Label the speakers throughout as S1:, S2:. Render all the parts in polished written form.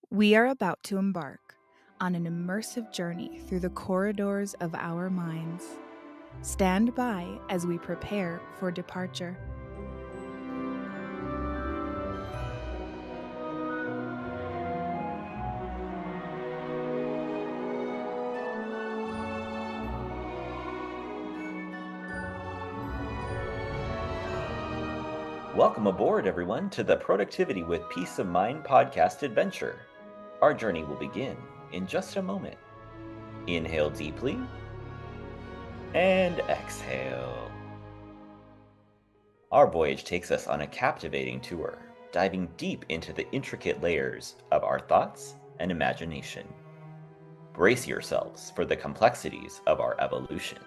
S1: We are about to embark on an immersive journey through the corridors of our minds. Stand by as we prepare for departure.
S2: Welcome aboard, everyone, to the Productivity with Peace of Mind podcast adventure. Our journey will begin in just a moment. Inhale deeply and exhale. Our voyage takes us on a captivating tour, diving deep into the intricate layers of our thoughts and imagination. Brace yourselves for the complexities of our evolution.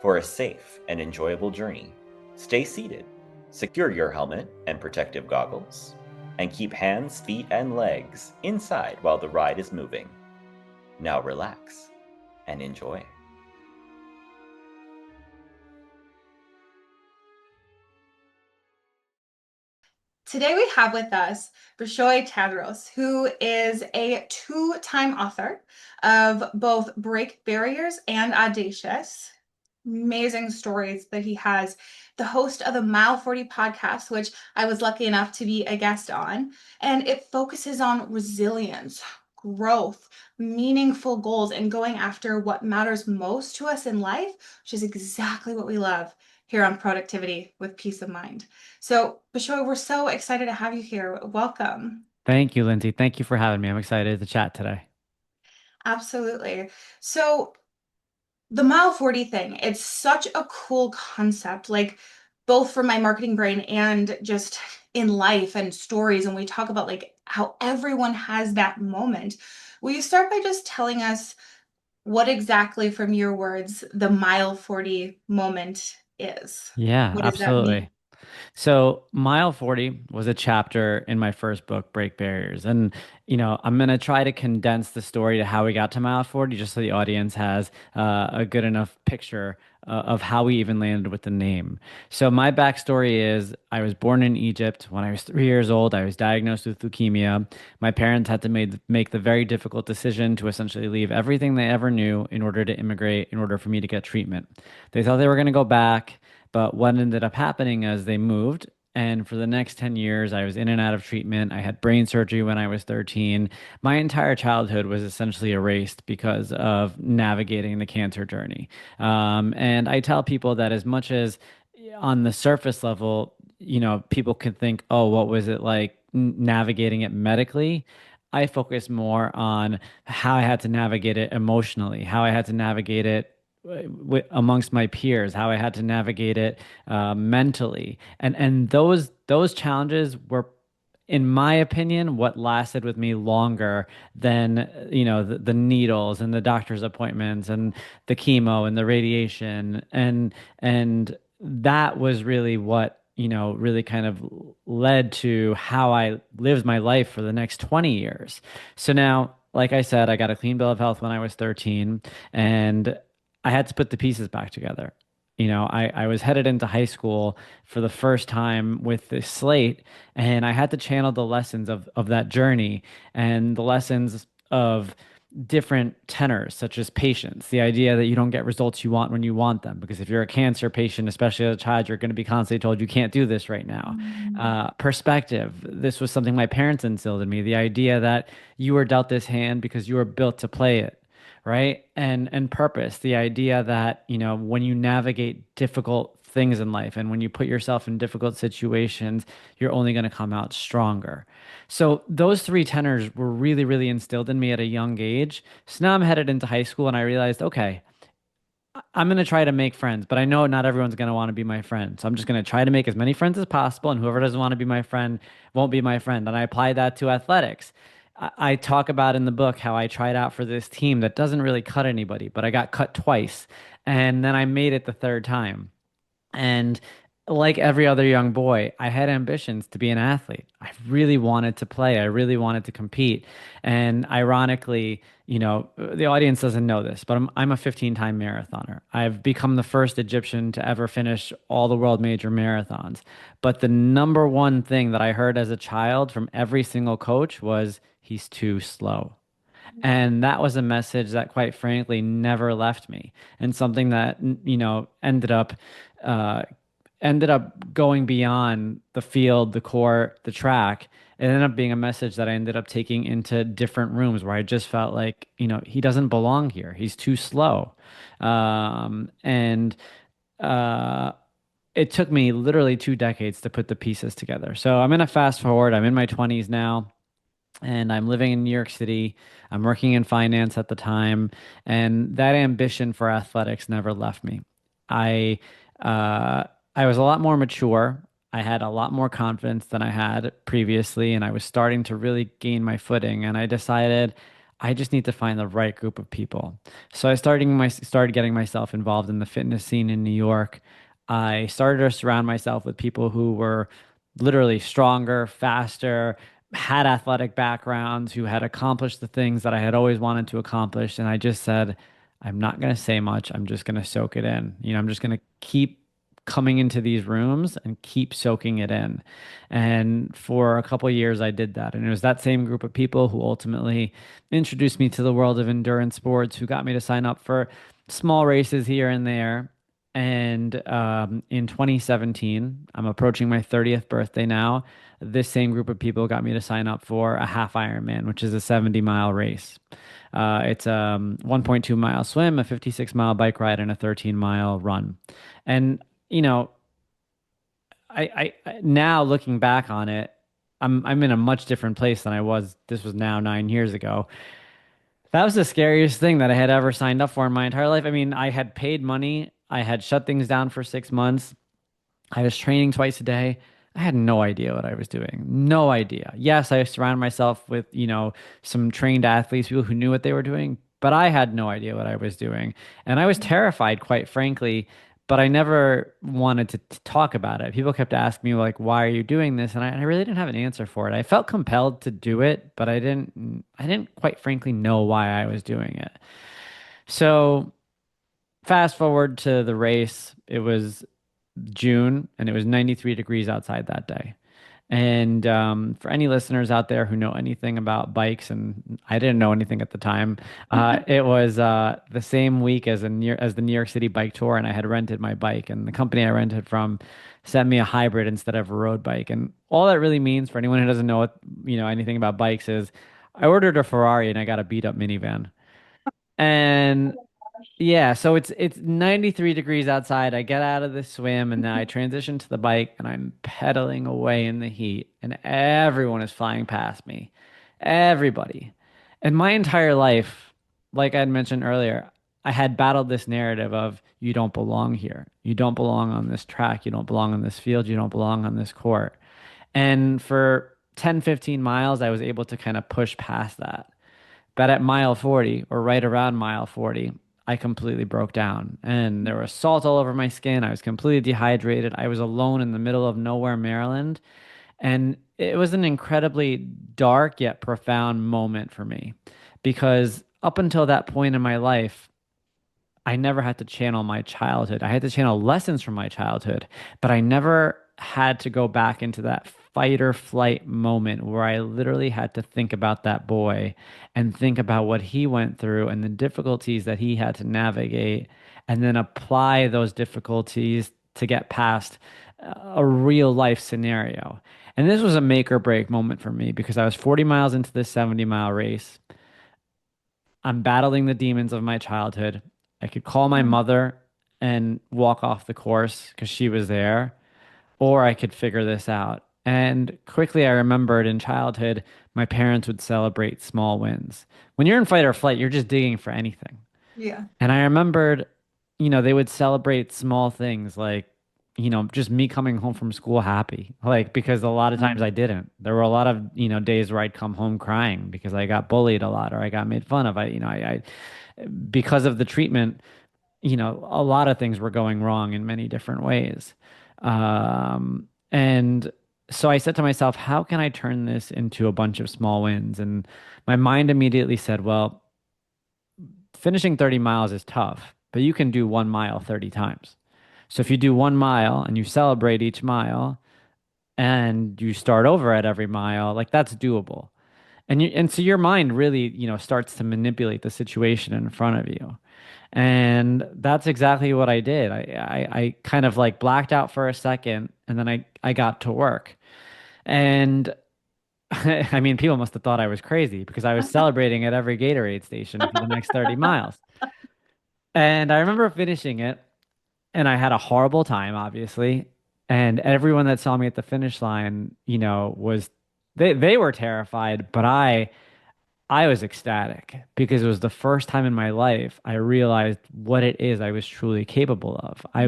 S2: For a safe and enjoyable journey, stay seated. Secure your helmet and protective goggles, and keep hands, feet, and legs inside while the ride is moving. Now relax and enjoy.
S3: Today we have with us Bishoy Tadros, who is a two-time author of both Break Barriers and Audacious. Amazing stories that he has. The host of the Mile 40 podcast, which I was lucky enough to be a guest on, and it focuses on resilience, growth, meaningful goals, and going after what matters most to us in life, which is exactly what we love here on Productivity with Peace of Mind. So, Bishoy, we're so excited to have you here. Welcome.
S4: Thank you, Lindsay. Thank you for having me. I'm excited to chat today.
S3: Absolutely. So, the Mile 40 thing, it's such a cool concept, like both for my marketing brain and just in life and stories. And we talk about like how everyone has that moment. Will you start by just telling us what exactly, from your words, the Mile 40 moment is?
S4: Yeah,
S3: What does that mean?
S4: absolutely. So, Mile 40 was a chapter in my first book, Break Barriers. And, I'm going to try to condense the story to how we got to Mile 40, just so the audience has a good enough picture of how we even landed with the name. So, my backstory is I was born in Egypt. When I was 3 years old, I was diagnosed with leukemia. My parents had to make the very difficult decision to essentially leave everything they ever knew in order to immigrate, in order for me to get treatment. They thought they were going to go back. But what ended up happening is they moved. And for the next 10 years, I was in and out of treatment. I had brain surgery when I was 13. My entire childhood was essentially erased because of navigating the cancer journey. And I tell people that as much as on the surface level, people can think, oh, what was it like navigating it medically? I focus more on how I had to navigate it emotionally, how I had to navigate it amongst my peers, how I had to navigate it mentally, and those challenges were, in my opinion, what lasted with me longer than the needles and the doctor's appointments and the chemo and the radiation, and that was really what really kind of led to how I lived my life for the next 20 years. So now, like I said, I got a clean bill of health when I was 13, and I had to put the pieces back together. I was headed into high school for the first time with this slate, and I had to channel the lessons of that journey and the lessons of different tenors, such as patience, the idea that you don't get results you want when you want them. Because if you're a cancer patient, especially as a child, you're going to be constantly told you can't do this right now.
S3: Mm.
S4: Perspective. This was something my parents instilled in me, the idea that you were dealt this hand because you were built to play it. Right. And purpose, the idea that, when you navigate difficult things in life and when you put yourself in difficult situations, you're only going to come out stronger. So those three tenors were really, really instilled in me at a young age. So now I'm headed into high school and I realized, okay, I'm going to try to make friends, but I know not everyone's going to want to be my friend. So I'm just going to try to make as many friends as possible. And whoever doesn't want to be my friend won't be my friend. And I apply that to athletics. I talk about in the book how I tried out for this team that doesn't really cut anybody, but I got cut twice. And then I made it the third time. And like every other young boy, I had ambitions to be an athlete. I really wanted to play. I really wanted to compete. And ironically, the audience doesn't know this, but I'm a 15-time marathoner. I've become the first Egyptian to ever finish all the world major marathons. But the number one thing that I heard as a child from every single coach was, he's too slow. And that was a message that, quite frankly, never left me, and something that, uh, ended up going beyond the field, the court, the track. It ended up being a message that I ended up taking into different rooms where I just felt like, he doesn't belong here. He's too slow. And it took me literally 2 decades to put the pieces together. So I'm going to fast forward. I'm in my 20s now, and I'm living in New York City. I'm working in finance at the time, and that ambition for athletics never left me. I uh, I was a lot more mature. I had a lot more confidence than I had previously, and I was starting to really gain my footing. And I decided I just need to find the right group of people. So I started getting myself involved in the fitness scene in New York. I started to surround myself with people who were literally stronger, faster, had athletic backgrounds, who had accomplished the things that I had always wanted to accomplish. And I just said, I'm not going to say much. I'm just going to soak it in. I'm just going to keep coming into these rooms and keep soaking it in. And for a couple of years, I did that. And it was that same group of people who ultimately introduced me to the world of endurance sports, who got me to sign up for small races here and there. And in 2017, I'm approaching my 30th birthday now. This same group of people got me to sign up for a half Ironman, which is a 70-mile race. It's a 1.2-mile swim, a 56-mile bike ride, and a 13-mile run. And you know, now looking back on it, I'm in a much different place than I was. This was now 9 years ago. That was the scariest thing that I had ever signed up for in my entire life. I mean, I had paid money. I had shut things down for 6 months. I was training twice a day. I had no idea what I was doing. No idea. Yes, I surrounded myself with, some trained athletes, people who knew what they were doing, but I had no idea what I was doing. And I was terrified, quite frankly, but I never wanted to talk about it. People kept asking me, like, why are you doing this? And I really didn't have an answer for it. I felt compelled to do it, but I didn't quite frankly know why I was doing it. So fast forward to the race. It was June, and it was 93 degrees outside that day. And for any listeners out there who know anything about bikes, and I didn't know anything at the time, it was the same week as the New York City bike tour, and I had rented my bike, and the company I rented from sent me a hybrid instead of a road bike. And all that really means for anyone who doesn't know anything about bikes is I ordered a Ferrari and I got a beat up minivan. And yeah, so it's 93 degrees outside. I get out of the swim and then I transition to the bike and I'm pedaling away in the heat and everyone is flying past me. Everybody. And my entire life, like I'd mentioned earlier, I had battled this narrative of you don't belong here. You don't belong on this track. You don't belong on this field. You don't belong on this court. And for 10, 15 miles, I was able to kind of push past that. But at mile 40, or right around mile 40, I completely broke down and there was salt all over my skin. I was completely dehydrated. I was alone in the middle of nowhere, Maryland. And it was an incredibly dark yet profound moment for me because up until that point in my life, I never had to channel my childhood. I had to channel lessons from my childhood, but I never had to go back into that fight or flight moment where I literally had to think about that boy and think about what he went through and the difficulties that he had to navigate, and then apply those difficulties to get past a real life scenario. And this was a make or break moment for me because I was 40 miles into this 70-mile race. I'm battling the demons of my childhood. I could call my mother and walk off the course because she was there, or I could figure this out. And quickly, I remembered in childhood, my parents would celebrate small wins. When you're in fight or flight, you're just digging for anything.
S3: Yeah.
S4: And I remembered, they would celebrate small things like, just me coming home from school happy. Like, because a lot of times I didn't. There were a lot of, days where I'd come home crying because I got bullied a lot or I got made fun of. Because of the treatment, a lot of things were going wrong in many different ways. And so I said to myself, how can I turn this into a bunch of small wins? And my mind immediately said, well, finishing 30 miles is tough, but you can do 1 mile 30 times. So if you do 1 mile and you celebrate each mile and you start over at every mile, like that's doable. And so your mind really, starts to manipulate the situation in front of you. And that's exactly what I did. I kind of like blacked out for a second and then I got to work. And I mean, people must have thought I was crazy because I was celebrating at every Gatorade station for the next 30 miles. And I remember finishing it and I had a horrible time, obviously. And everyone that saw me at the finish line, was they were terrified, but I was ecstatic because it was the first time in my life I realized what it is I was truly capable of. I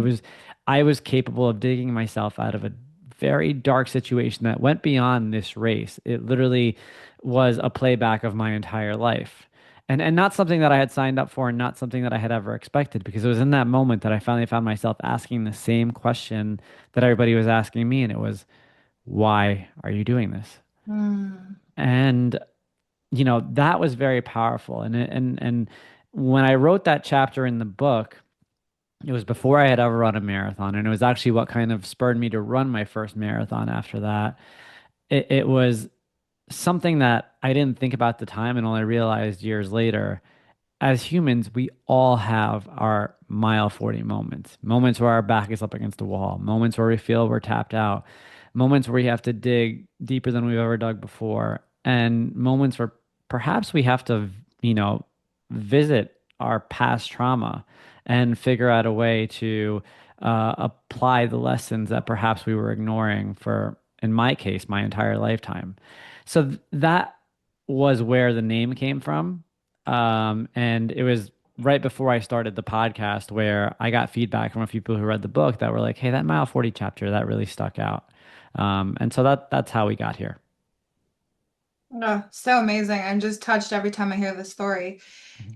S4: was capable of digging myself out of a very dark situation that went beyond this race. It literally was a playback of my entire life. And not something that I had signed up for and not something that I had ever expected because it was in that moment that I finally found myself asking the same question that everybody was asking me and it was, why are you doing this?
S3: Mm.
S4: And that was very powerful. And when I wrote that chapter in the book, it was before I had ever run a marathon, and it was actually what kind of spurred me to run my first marathon after that. It was something that I didn't think about at the time and only realized years later as humans, we all have our mile 40 moments, moments where our back is up against the wall, moments where we feel we're tapped out, moments where we have to dig deeper than we've ever dug before, and moments where perhaps we have to, visit our past trauma and figure out a way to apply the lessons that perhaps we were ignoring for, in my case, my entire lifetime. So that was where the name came from. And it was right before I started the podcast where I got feedback from a few people who read the book that were like, "Hey, that mile 40 chapter, that really stuck out." And so that's how we got here.
S3: Oh, so amazing. I'm just touched every time I hear the story.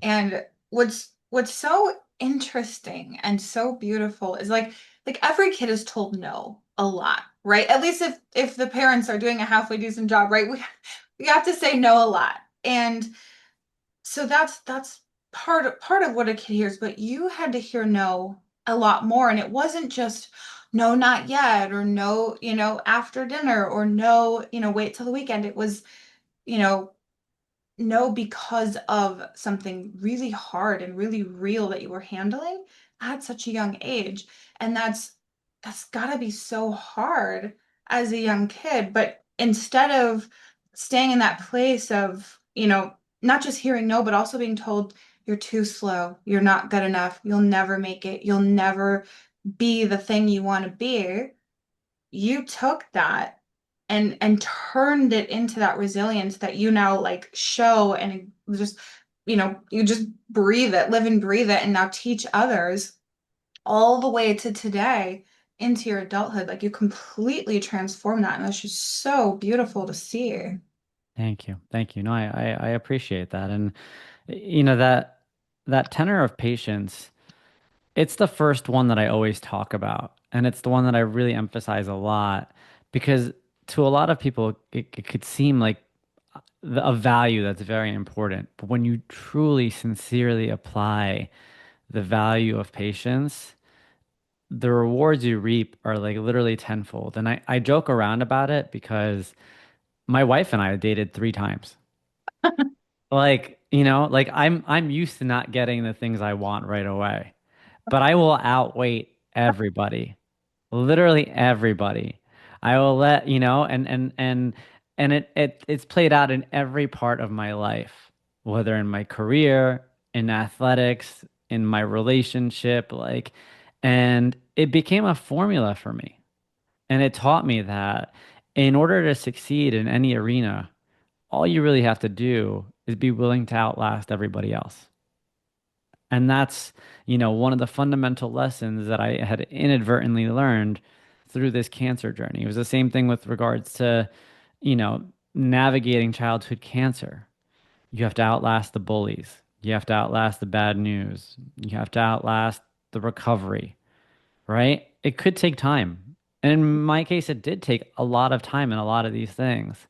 S3: And what's so interesting and so beautiful is like every kid is told no a lot, right? At least if the parents are doing a halfway decent job, right? We have to say no a lot. And so that's part of what a kid hears, but you had to hear no a lot more. And it wasn't just no, not yet, or no, after dinner, or no, wait till the weekend. It was, you know, no, because of something really hard and really real that you were handling at such a young age. And that's gotta be so hard as a young kid. But instead of staying in that place of, not just hearing no, but also being told you're too slow, you're not good enough, you'll never make it, you'll never be the thing you want to be, you took that and turned it into that resilience that you now like show and just, you just breathe it, live and breathe it, and now teach others all the way to today into your adulthood. Like you completely transform that, and that's just so beautiful to see.
S4: Thank you. Thank you. No, I appreciate that. And that tenor of patience, it's the first one that I always talk about. And it's the one that I really emphasize a lot because to a lot of people, it could seem like a value that's very important. But when you truly, sincerely apply the value of patience, the rewards you reap are like literally tenfold. And I joke around about it because my wife and I dated 3 times. Like, like I'm used to not getting the things I want right away, but I will outwait everybody, literally everybody. I will let, and it's played out in every part of my life, whether in my career, in athletics, in my relationship, like, and it became a formula for me. And it taught me that in order to succeed in any arena, all you really have to do is be willing to outlast everybody else. And that's, one of the fundamental lessons that I had inadvertently learned through this cancer journey. It was the same thing with regards to, navigating childhood cancer. You have to outlast the bullies. You have to outlast the bad news. You have to outlast the recovery, right? It could take time. And in my case, it did take a lot of time and a lot of these things,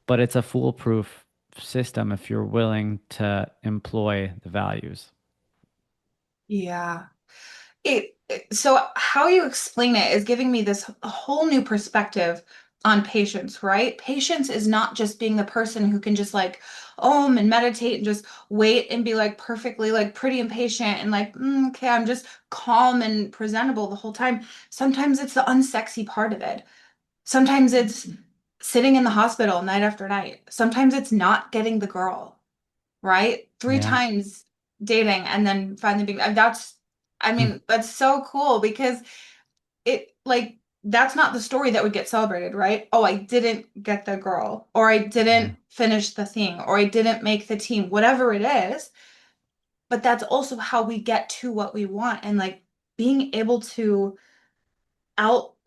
S4: but it's a foolproof system if you're willing to employ the values.
S3: Yeah. So how you explain it is giving me this whole new perspective on patience, right? Patience is not just being the person who can just like and meditate and just wait and be like perfectly like pretty and patient and like, okay, I'm just calm and presentable the whole time. Sometimes it's the unsexy part of it. Sometimes it's sitting in the hospital night after night. Sometimes it's not getting the girl, right? Three
S4: Yeah.
S3: times dating and then finally being that's I mean, that's so cool because it like that's not the story that would get celebrated, right? Oh, I didn't get the girl, or I
S4: Yeah.
S3: didn't finish the thing, or I didn't make the team, whatever it is. But that's also how we get to what we want. And like being able to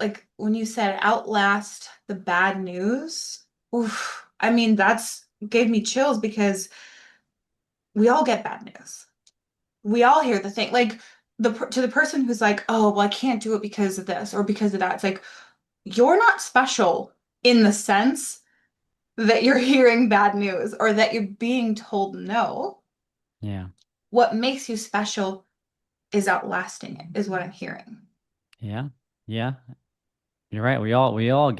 S3: like when you said outlast the bad news, oof, I mean, that's gave me chills because we all get bad news. We all hear the thing like to the person who's like, oh well, I can't do it because of this or because of that. It's like you're not special in the sense that you're hearing bad news or that you're being told no.
S4: Yeah.
S3: What makes you special is outlasting it, is what I'm hearing.
S4: Yeah. Yeah. You're right. We all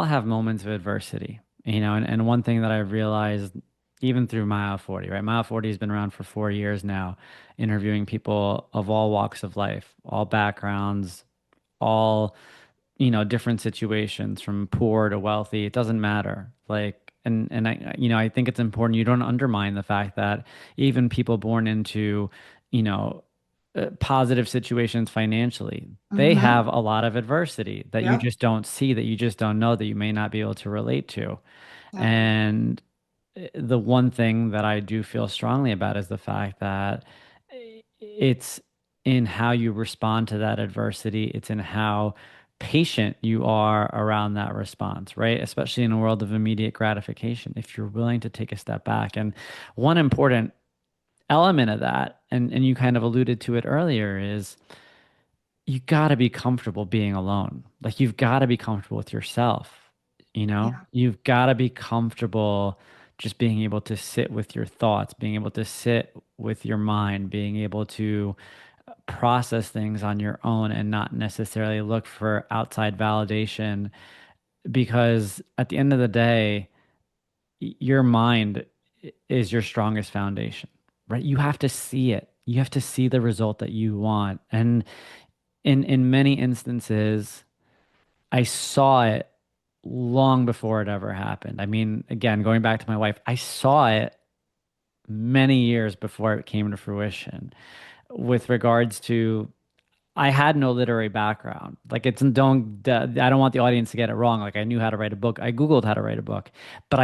S4: have moments of adversity, and one thing that I've realized even through Mile 40, right? Mile 40 has been around for 4 years now, interviewing people of all walks of life, all backgrounds, all, different situations from poor to wealthy. It doesn't matter. Like, and I think it's important you don't undermine the fact that even people born into, you know, positive situations financially, they
S3: Mm-hmm.
S4: have a lot of adversity that you
S3: Yep.
S4: just don't see, that you just don't know, that you may not be able to relate to.
S3: Yep.
S4: And the one thing that I do feel strongly about is the fact that it's in how you respond to that adversity. It's in how patient you are around that response, right? Especially in a world of immediate gratification. If you're willing to take a step back. And one important element of that, and you kind of alluded to it earlier, is you got to be comfortable being alone. Like you've got to be comfortable with yourself,
S3: Yeah.
S4: You've got to be comfortable just being able to sit with your thoughts, being able to sit with your mind, being able to process things on your own and not necessarily look for outside validation, because at the end of the day, your mind is your strongest foundation, right? You have to see it. You have to see the result that you want. And in many instances, I saw it long before it ever happened. I mean, again, going back to my wife, I saw it many years before it came to fruition with regards to I had no literary background. Like it's I don't want the audience to get it wrong. Like I knew how to write a book. I Googled how to write a book. But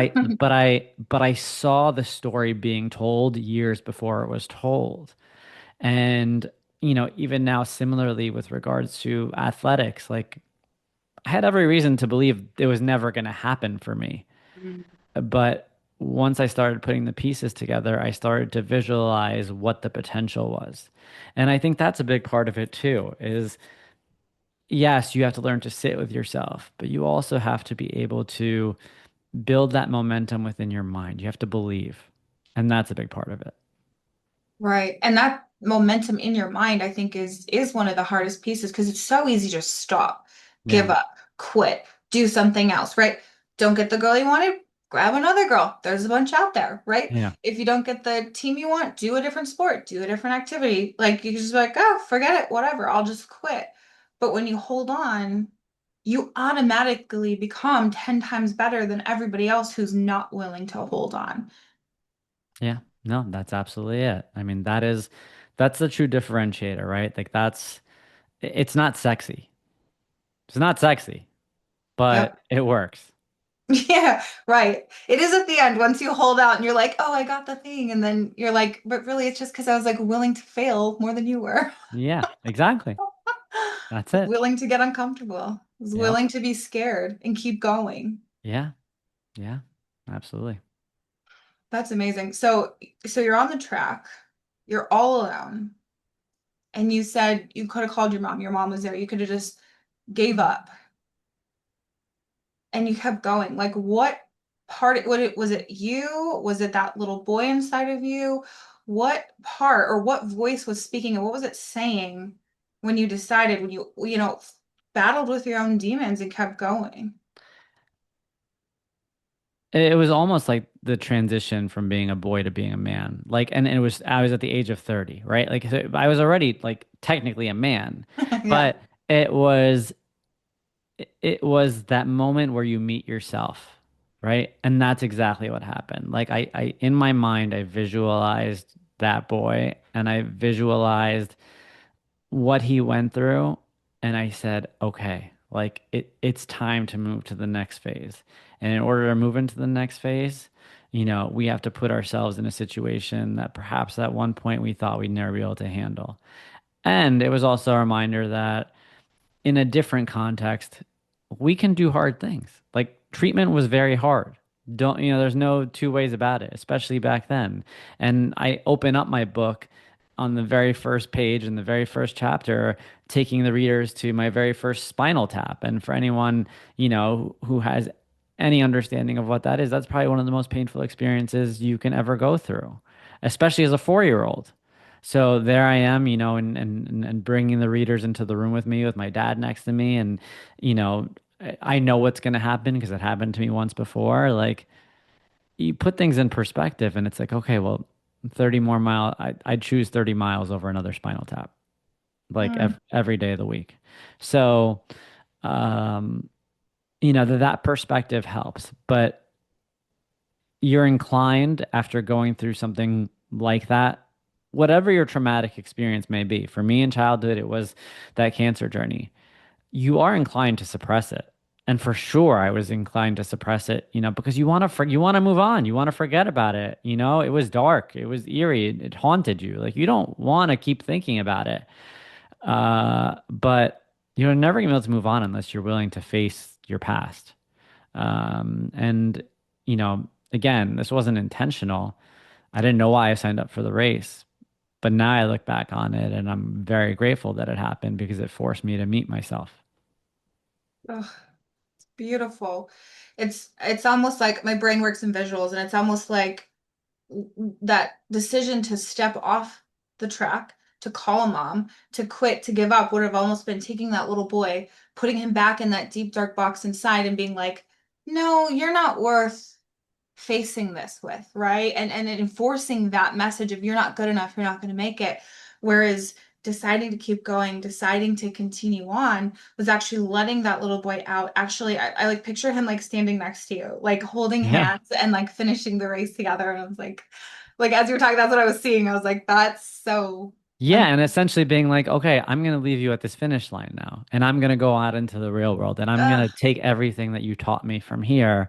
S4: I saw the story being told years before it was told. And even now similarly with regards to athletics, like I had every reason to believe it was never going to happen for me. But once I started putting the pieces together, I started to visualize what the potential was. And I think that's a big part of it too, is yes, you have to learn to sit with yourself, but you also have to be able to build that momentum within your mind. You have to believe. And that's a big part of it.
S3: Right. And that momentum in your mind, I think, is one of the hardest pieces because it's so easy to stop, give
S4: Yeah.
S3: up, quit, do something else, right? Don't get the girl you wanted, grab another girl. There's a bunch out there, right?
S4: Yeah.
S3: If you don't get the team you want, do a different sport, do a different activity. Like you can just be like, oh, forget it, whatever, I'll just quit. But when you hold on, you automatically become 10 times better than everybody else who's not willing to hold on.
S4: Yeah. No, that's absolutely it. I mean, that's the true differentiator, right? Like it's not sexy. It's not sexy, but
S3: Yep.
S4: it works.
S3: Yeah, right. It is at the end once you hold out and you're like, oh, I got the thing. And then you're like, but really, it's just because I was like willing to fail more than you were.
S4: Yeah, exactly. That's it.
S3: Willing to get uncomfortable. Was
S4: Yep.
S3: willing to be scared and keep going.
S4: Yeah. Yeah. Absolutely.
S3: That's amazing. So you're on the track, you're all alone, and you said you could have called your mom. Your mom was there. You could have just gave up and you kept going. Like what part, was it you? Was it that little boy inside of you? What part or what voice was speaking and what was it saying when you decided, when you know, battled with your own demons and kept going?
S4: It was almost like the transition from being a boy to being a man. Like, and it was, I was at the age of 30, right? Like, so I was already like technically a man,
S3: Yeah.
S4: but it was that moment where you meet yourself, right? And that's exactly what happened. Like I in my mind, I visualized that boy and I visualized what he went through, and I said, okay, like it's time to move to the next phase. And in order to move into the next phase, we have to put ourselves in a situation that perhaps at one point we thought we'd never be able to handle. And it was also a reminder that in a different context, we can do hard things. Like treatment was very hard. There's no two ways about it, especially back then. And I open up my book on the very first page in the very first chapter, taking the readers to my very first spinal tap. And for anyone, who has any understanding of what that is, that's probably one of the most painful experiences you can ever go through, especially as a 4-year-old. So there I am, and bringing the readers into the room with me, with my dad next to me, and you know, I know what's going to happen because it happened to me once before. Like you put things in perspective, and it's like, okay, well, 30 more mile, I'd choose 30 miles over another spinal tap, like
S3: Mm.
S4: every day of the week. So, um, that perspective helps, but you're inclined after going through something like that, whatever your traumatic experience may be. For me in childhood, it was that cancer journey. You are inclined to suppress it. And for sure, I was inclined to suppress it, because you want to move on. You want to forget about it. It was dark. It was eerie. It haunted you. Like you don't want to keep thinking about it. But you're never gonna be able to move on unless you're willing to face your past. And again, this wasn't intentional. I didn't know why I signed up for the race, but now I look back on it and I'm very grateful that it happened because it forced me to meet myself.
S3: Ugh, it's beautiful. It's almost like my brain works in visuals, and it's almost like that decision to step off the track, to call a mom, to quit, to give up would have almost been taking that little boy, putting him back in that deep, dark box inside and being like, no, you're not worth facing this with, right? And enforcing that message of you're not good enough, you're not going to make it. Whereas deciding to keep going, deciding to continue on was actually letting that little boy out. Actually, I like picture him like standing next to you, like holding
S4: Yeah.
S3: hands and like finishing the race together. And I was like as you were talking, that's what I was seeing. I was like, that's so
S4: Yeah, and essentially being like, okay, I'm going to leave you at this finish line now, and I'm going to go out into the real world, and I'm going
S3: ugh,
S4: to take everything that you taught me from here,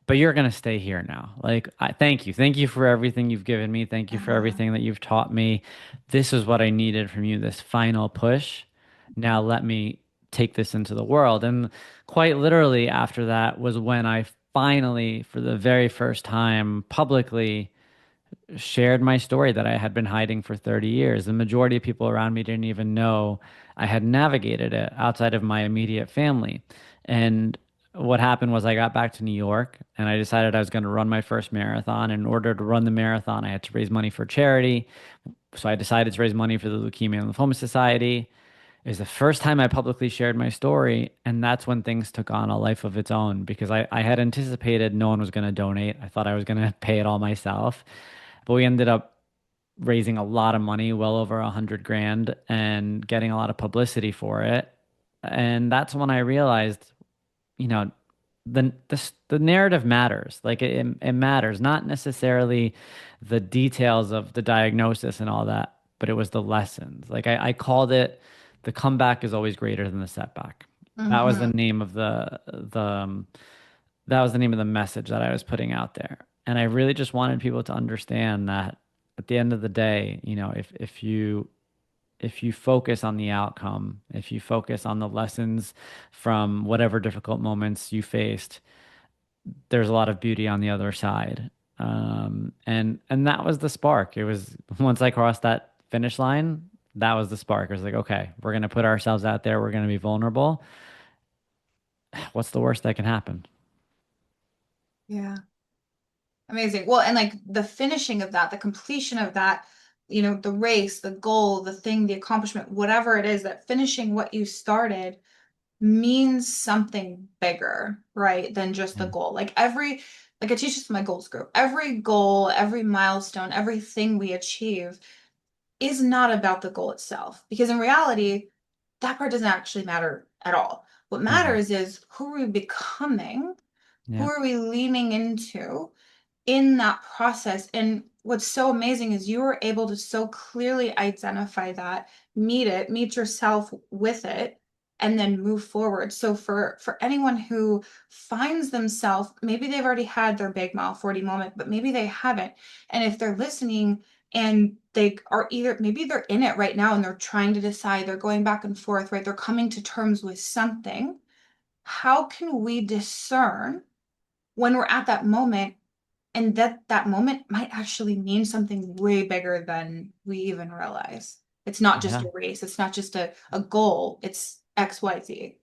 S4: but you're going to stay here now. Like, thank you. Thank you for everything you've given me. Thank you for
S3: uh,
S4: everything that you've taught me. This is what I needed from you, this final push. Now let me take this into the world. And quite literally after that was when I finally, for the very first time publicly, shared my story that I had been hiding for 30 years. The majority of people around me didn't even know I had navigated it outside of my immediate family. And what happened was I got back to New York and I decided I was going to run my first marathon. In order to run the marathon, I had to raise money for charity. So I decided to raise money for the Leukemia and Lymphoma Society. It was the first time I publicly shared my story, and that's when things took on a life of its own because I had anticipated no one was going to donate. I thought I was going to pay it all myself. But we ended up raising a lot of money, well over 100 grand, and getting a lot of publicity for it. And that's when I realized, you know, the narrative matters. Like it matters, not necessarily the details of the diagnosis and all that, but it was the lessons. Like I called it, the comeback is always greater than the setback. That was the
S3: mhm.
S4: name of that was the name of the message that I was putting out there. And I really just wanted people to understand that at the end of the day, if you focus on the outcome, if you focus on the lessons from whatever difficult moments you faced, there's a lot of beauty on the other side. And that was the spark. It was once I crossed that finish line, that was the spark. It was like, okay, we're gonna put ourselves out there. We're gonna be vulnerable. what's the worst that can happen?
S3: Yeah. Amazing. Well, and like the finishing of that, the completion of that, the race, the goal, the thing, the accomplishment, whatever it is, that finishing what you started means something bigger, right, than just the
S4: Yeah.
S3: goal. Like I teach this in my goals group. Every goal, every milestone, everything we achieve is not about the goal itself. Because in reality, that part doesn't actually matter at all. What
S4: Mhm.
S3: matters is who are we becoming? Who
S4: Yeah.
S3: are we leaning into in that process? And what's so amazing is you were able to so clearly identify that, meet yourself with it, and then move forward. So for anyone who finds themselves, maybe they've already had their big mile 40 moment, but maybe they haven't. And if they're listening and they are either maybe they're in it right now and they're trying to decide, they're going back and forth, right? They're coming to terms with something. How can we discern when we're at that moment, and that moment might actually mean something way bigger than we even realize? It's not just
S4: Yeah.
S3: a race, it's not just a goal, it's XYZ.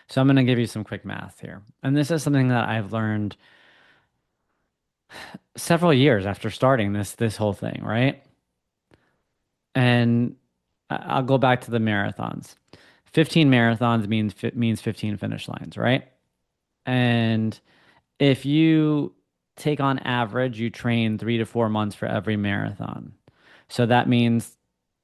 S4: So I'm going to give you some quick math here. And this is something that I've learned several years after starting this whole thing, right? And I'll go back to the marathons. 15 marathons means 15 finish lines, right? And if you take on average, you train 3 to 4 months for every marathon. So that means,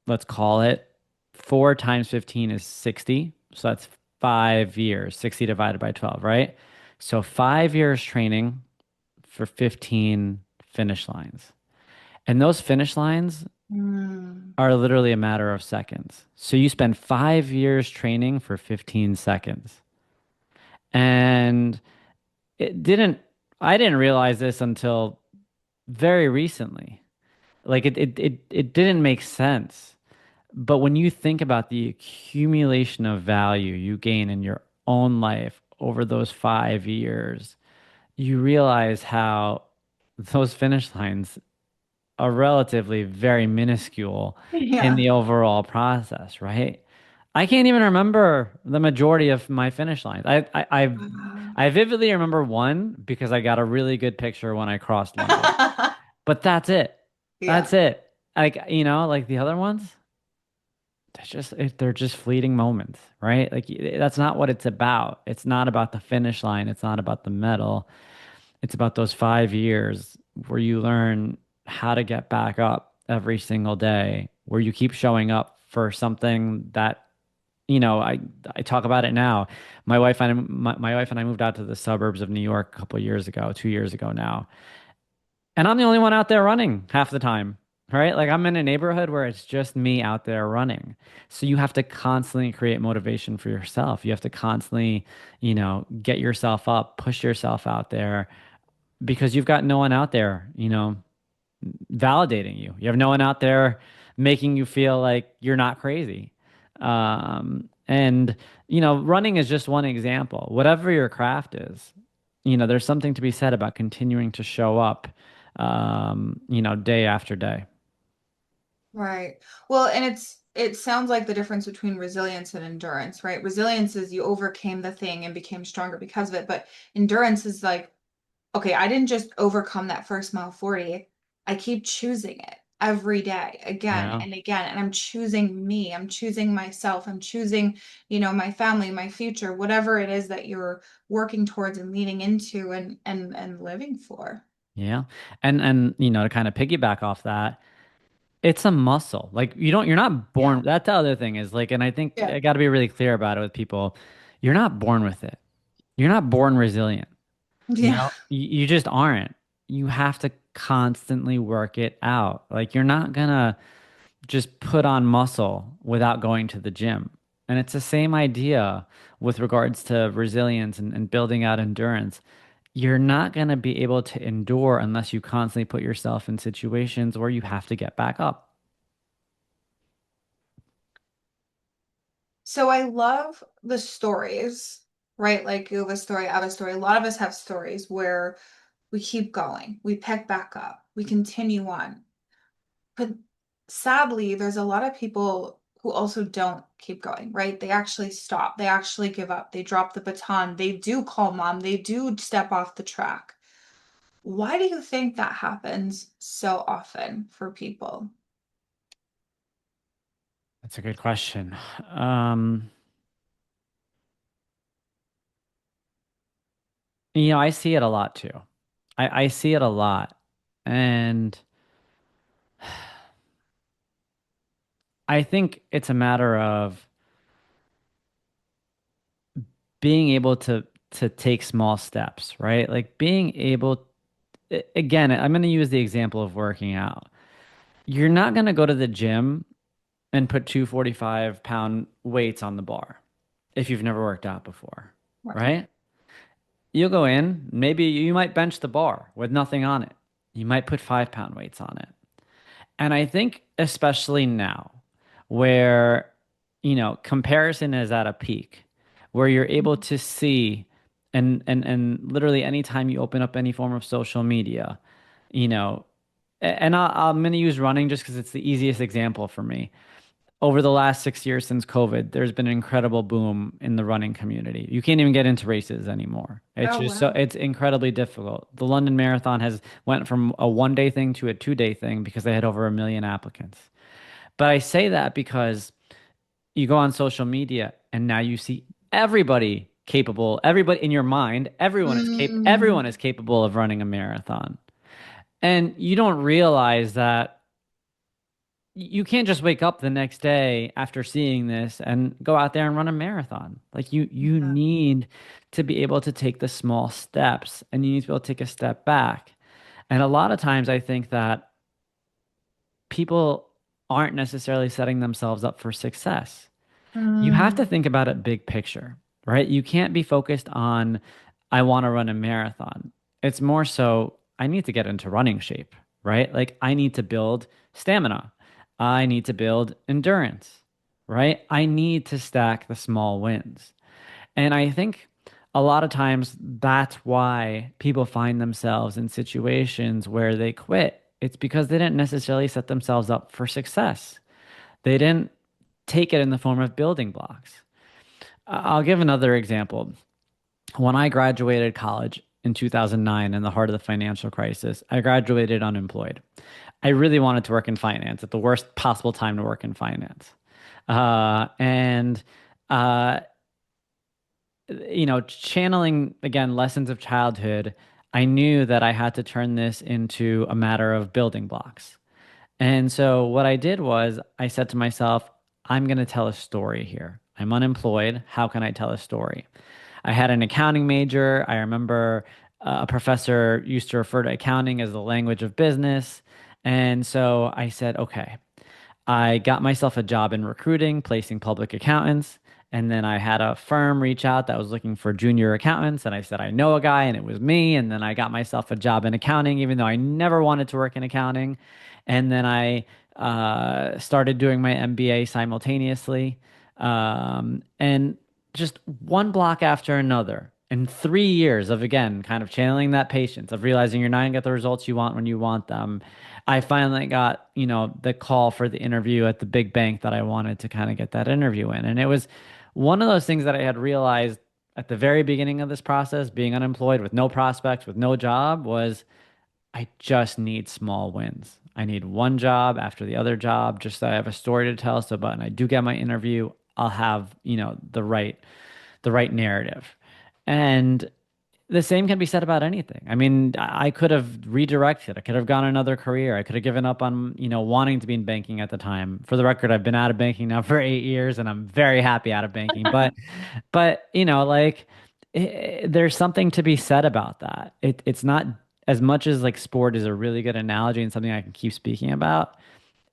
S4: let's call it 4 times 15 is 60. So that's 5 years, 60 divided by 12, right? So 5 years training for 15 finish lines. And those finish lines
S3: Mm.
S4: are literally a matter of seconds. So you spend 5 years training for 15 seconds. And it didn't, I didn't realize this until very recently. Like it didn't make sense. But when you think about the accumulation of value you gain in your own life over those 5 years, you realize how those finish lines are relatively very minuscule in
S3: Yeah.
S4: the overall process, right? I can't even remember the majority of my finish lines. I vividly remember one because I got a really good picture when I crossed London. But that's it.
S3: Yeah.
S4: That's it. Like, like the other ones, they're just fleeting moments, right? Like that's not what it's about. It's not about the finish line. It's not about the medal. It's about those 5 years where you learn how to get back up every single day, where you keep showing up for something that, I talk about it now. My wife and I moved out to the suburbs of New York a couple of years ago, 2 years ago now. And I'm the only one out there running half the time, right? Like I'm in a neighborhood where it's just me out there running. So you have to constantly create motivation for yourself. You have to constantly, get yourself up, push yourself out there because you've got no one out there, validating you. You have no one out there making you feel like you're not crazy. And, running is just one example. Whatever your craft is, there's something to be said about continuing to show up, day after day.
S3: Right. Well, and it sounds like the difference between resilience and endurance, right? Resilience is you overcame the thing and became stronger because of it, but endurance is like, okay, I didn't just overcome that first mile 40. I keep choosing it every day, again
S4: Yeah.
S3: and again, and I'm choosing me. I'm choosing myself. I'm choosing, my family, my future, whatever it is that you're working towards and leaning into and living for.
S4: Yeah. And to kind of piggyback off that, it's a muscle. Like you're not born.
S3: Yeah.
S4: That's the other thing is like, and I think
S3: Yeah.
S4: I got to be really clear about it with people. You're not born with it. You're not born resilient.
S3: Yeah.
S4: You just aren't. You have to constantly work it out. Like you're not gonna just put on muscle without going to the gym. And it's the same idea with regards to resilience and building out endurance. You're not going to be able to endure unless you constantly put yourself in situations where you have to get back up.
S3: So I love the stories, right? Like you have a story, I have a story. A lot of us have stories where we keep going, we pick back up, we continue on. But sadly, there's a lot of people who also don't keep going, right? They actually stop. They actually give up. They drop the baton. They do call mom. They do step off the track. Why do you think that happens so often for people?
S4: That's a good question. Um, I see it a lot too. I see it a lot. And I think it's a matter of being able to take small steps, right? Like being able, again, I'm going to use the example of working out. You're not going to go to the gym and put two 45-pound weights on the bar if you've never worked out before,
S3: Right.
S4: right? You'll go in, maybe you might bench the bar with nothing on it. You might put 5-pound weights on it. And I think especially now where, comparison is at a peak, where you're able to see and literally anytime you open up any form of social media, you know, and I'm going to use running just because it's the easiest example for me. Over the last 6 years since COVID, there's been an incredible boom in the running community. You can't even get into races anymore. It's
S3: Oh,
S4: just so
S3: wow.
S4: it's incredibly difficult. The London Marathon has went from a 1 day thing to a 2 day thing because they had over 1 million applicants. But I say that because you go on social media and now you see everybody capable, everybody in your mind,
S3: Mm,
S4: everyone is capable of running a marathon. And you don't realize that you can't just wake up the next day after seeing this and go out there and run a marathon. Like you
S3: yeah.
S4: need to be able to take the small steps and you need to be able to take a step back. And a lot of times I think that people aren't necessarily setting themselves up for success. You have to
S3: Mm,
S4: think about it big picture, right? You can't be focused on, I want to run a marathon. It's more so, I need to get into running shape, right? Like, I need to build stamina. I need to build endurance, right? I need to stack the small wins. And I think a lot of times that's why people find themselves in situations where they quit. It's because they didn't necessarily set themselves up for success. They didn't take it in the form of building blocks. I'll give another example. When I graduated college in 2009 in the heart of the financial crisis, I graduated unemployed. I really wanted to work in finance at the worst possible time to work in finance. And uh, channeling again lessons of childhood, I knew that I had to turn this into a matter of building blocks. And so what I did was I said to myself, I'm going to tell a story here. I'm unemployed. How can I tell a story? I had an accounting major. I remember a professor used to refer to accounting as the language of business. And so I said, okay, I got myself a job in recruiting, placing public accountants. And then I had a firm reach out that was looking for junior accountants. And I said, I know a guy, and it was me. And then I got myself a job in accounting, even though I never wanted to work in accounting. And then I started doing my MBA simultaneously. And just one block after another. In 3 years of, again, kind of channeling that patience, of realizing you're not going to get the results you want when you want them, I finally got, the call for the interview at the big bank that I wanted to kind of get that interview in. And it was one of those things that I had realized at the very beginning of this process, being unemployed with no prospects, with no job, was I just need small wins. I need one job after the other job, just so I have a story to tell. So, but when I do get my interview, I'll have, the right narrative. And the same can be said about anything. I mean, I could have redirected. I could have gone another career. I could have given up on, wanting to be in banking at the time. For the record, I've been out of banking now for 8 years and I'm very happy out of banking. But, like there's something to be said about that. It's not as much as like sport is a really good analogy and something I can keep speaking about.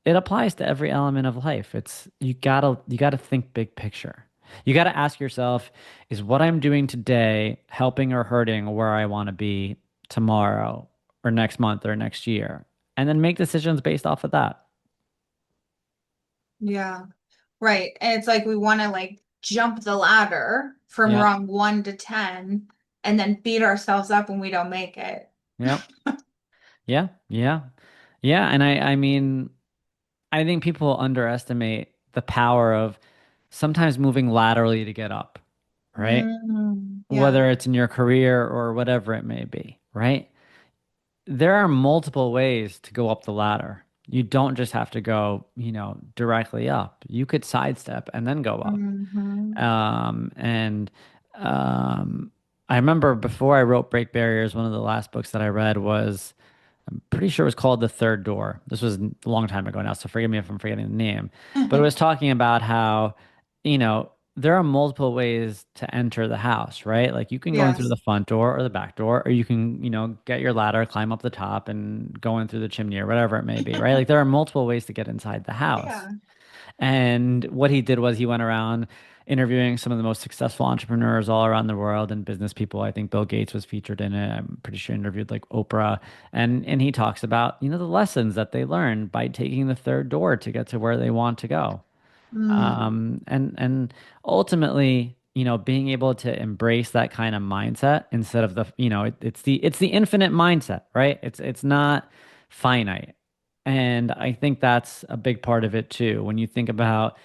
S4: It applies to every element of life. It's you gotta think big picture. You gotta ask yourself, is what I'm doing today helping or hurting where I want to be tomorrow or next month or next year? And then make decisions based off of that.
S3: yeah. Right. And it's like we want to like jump the ladder from
S4: Yep.
S3: rung 1 to 10 and then beat ourselves up when we don't make it.
S4: Yep. Yeah. Yeah. Yeah. And I mean, I think people underestimate the power of sometimes moving laterally to get up, right?
S3: Yeah.
S4: Whether it's in your career or whatever it may be, right? There are multiple ways to go up the ladder. You don't just have to go, directly up. You could sidestep and then go up.
S3: Hmm.
S4: And um, I remember before I wrote Break Barriers, one of the last books that I read was, I'm pretty sure it was called The Third Door. This was a long time ago now, so forgive me if I'm forgetting the name. But it was talking about how, there are multiple ways to enter the house, right? Like you can go in through
S3: Yes.
S4: the front door or the back door, or you can, get your ladder, climb up the top and go in through the chimney or whatever it may be, right? Like there are multiple ways to get inside the house.
S3: Yeah.
S4: And what he did was he went around interviewing some of the most successful entrepreneurs all around the world and business people. I think Bill Gates was featured in it. I'm pretty sure he interviewed like Oprah. And he talks about, the lessons that they learned by taking the third door to get to where they want to go.
S3: Mm.
S4: And ultimately, being able to embrace that kind of mindset instead of it's the infinite mindset, right? It's not finite. And I think that's a big part of it too. When you think about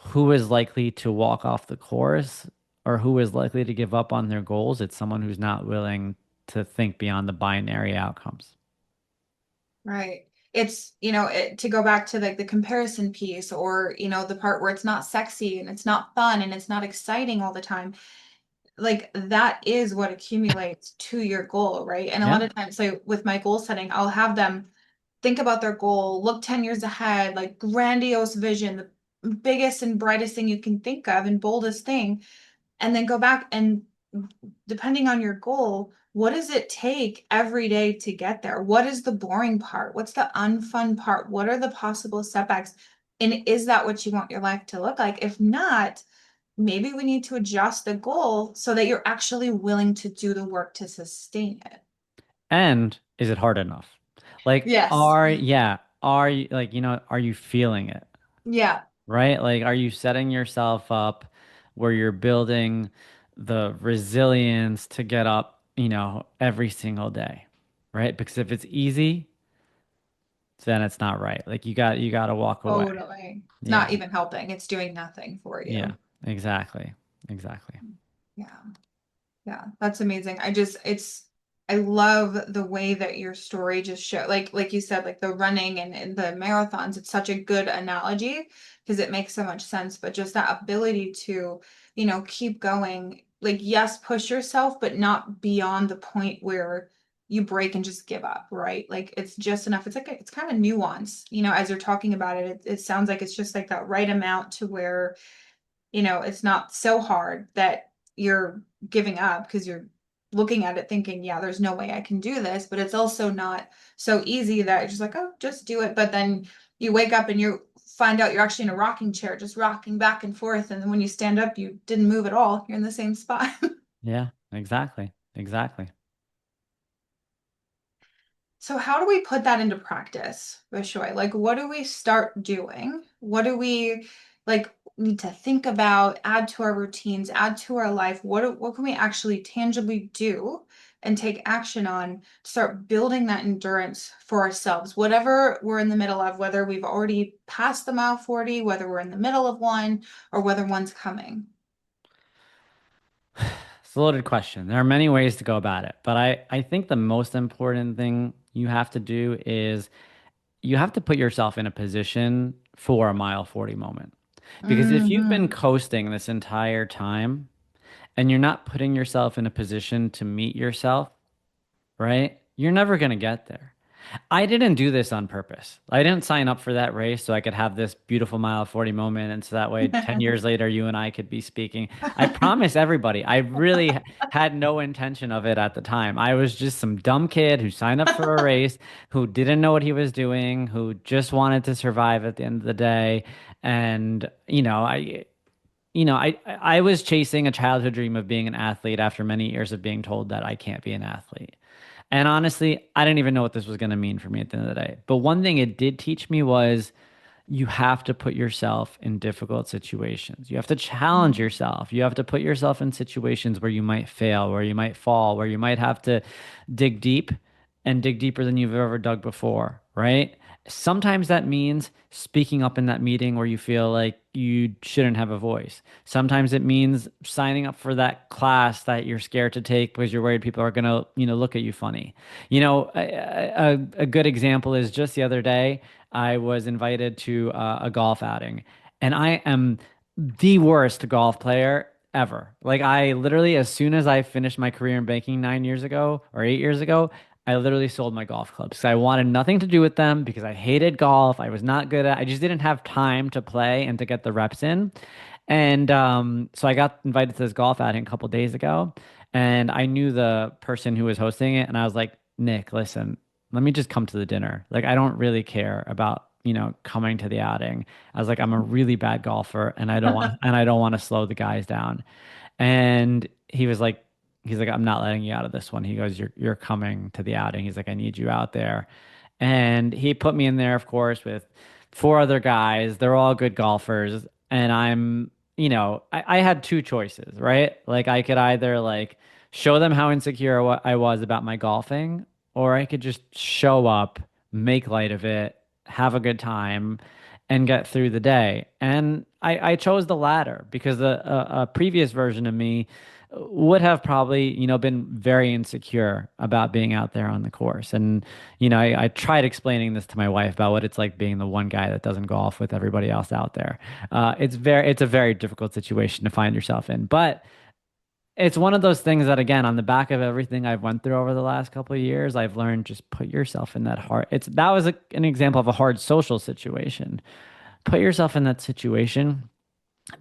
S4: who is likely to walk off the course or who is likely to give up on their goals, it's someone who's not willing to think beyond the binary outcomes.
S3: Right. It's, to go back to like the comparison piece or, the part where it's not sexy and it's not fun and it's not exciting all the time. Like that is what accumulates to your goal, right? And a lot
S4: Yeah.
S3: of times, so with my goal setting, I'll have them think about their goal, look 10 years ahead, like grandiose vision, the biggest and brightest thing you can think of and boldest thing, and then go back and depending on your goal, what does it take every day to get there? What is the boring part? What's the unfun part? What are the possible setbacks? And is that what you want your life to look like? If not, maybe we need to adjust the goal so that you're actually willing to do the work to sustain it.
S4: And is it hard enough? Like,
S3: Yes.
S4: are you like, are you feeling it?
S3: Yeah.
S4: Right? Like, are you setting yourself up where you're building the resilience to get up, every single day? Right? Because if it's easy, then it's not right. Like you got to walk away.
S3: Totally. It's
S4: Yeah.
S3: not even helping. It's doing nothing for
S4: Yeah.
S3: you.
S4: Exactly. Exactly.
S3: Yeah. Yeah, that's amazing. I love the way that your story just show like you said, like the running and the marathons, it's such a good analogy because it makes so much sense, but just that ability to, keep going, like yes, push yourself, but not beyond the point where you break and just give up, right? Like it's just enough. It's like it's kind of nuance, as you're talking about it, it sounds like it's just like that right amount to where it's not so hard that you're giving up because you're looking at it thinking, yeah, there's no way I can do this. But it's also not so easy that you're just like, oh, just do it. But then you wake up and you find out you're actually in a rocking chair, just rocking back and forth. And then when you stand up, you didn't move at all. You're in the same spot.
S4: Yeah. Exactly. Exactly.
S3: So how do we put that into practice, Bishoy? Like, what do we start doing? What do we like need to think about, add to our routines, add to our life? What can we actually tangibly do and take action on to start building that endurance for ourselves, whatever we're in the middle of, whether we've already passed the mile 40, whether we're in the middle of one, or whether one's coming.
S4: It's a loaded question. There are many ways to go about it, but I think the most important thing you have to do is you have to put yourself in a position for a mile 40 moment. Because if you've been
S3: Hmm.
S4: coasting this entire time and you're not putting yourself in a position to meet yourself, right? You're never going to get there. I didn't do this on purpose. I didn't sign up for that race so I could have this beautiful mile 40 moment. And so that way, 10 years later, you and I could be speaking. I promise everybody, I really had no intention of it at the time. I was just some dumb kid who signed up for a race, who didn't know what he was doing, who just wanted to survive at the end of the day. And, I was chasing a childhood dream of being an athlete after many years of being told that I can't be an athlete. And honestly, I didn't even know what this was going to mean for me at the end of the day. But one thing it did teach me was you have to put yourself in difficult situations. You have to challenge yourself. You have to put yourself in situations where you might fail, where you might fall, where you might have to dig deep and dig deeper than you've ever dug before, right? Sometimes that means speaking up in that meeting where you feel like you shouldn't have a voice. Sometimes it means signing up for that class that you're scared to take because you're worried people are going to, look at you funny. A good example is just the other day, I was invited to a golf outing, and I am the worst golf player ever. Like I literally, as soon as I finished my career in banking 9 years ago or 8 years ago, I literally sold my golf clubs because I wanted nothing to do with them because I hated golf. I was not good at, I just didn't have time to play and to get the reps in. And so I got invited to this golf outing a couple days ago, and I knew the person who was hosting it, and I was like, Nick, listen, let me just come to the dinner. Like I don't really care about, coming to the outing. I was like, I'm a really bad golfer, and I don't want to slow the guys down. And he's like, I'm not letting you out of this one. He goes, you're coming to the outing. He's like, I need you out there. And he put me in there, of course, with four other guys. They're all good golfers. And I had two choices, right? Like I could either like show them how insecure I was about my golfing, or I could just show up, make light of it, have a good time, and get through the day. And I chose the latter because a previous version of me would have probably, been very insecure about being out there on the course. And, I tried explaining this to my wife about what it's like being the one guy that doesn't golf with everybody else out there. It's a very difficult situation to find yourself in, but it's one of those things that, again, on the back of everything I've went through over the last couple of years, I've learned just put yourself in that hard. That was an example of a hard social situation. Put yourself in that situation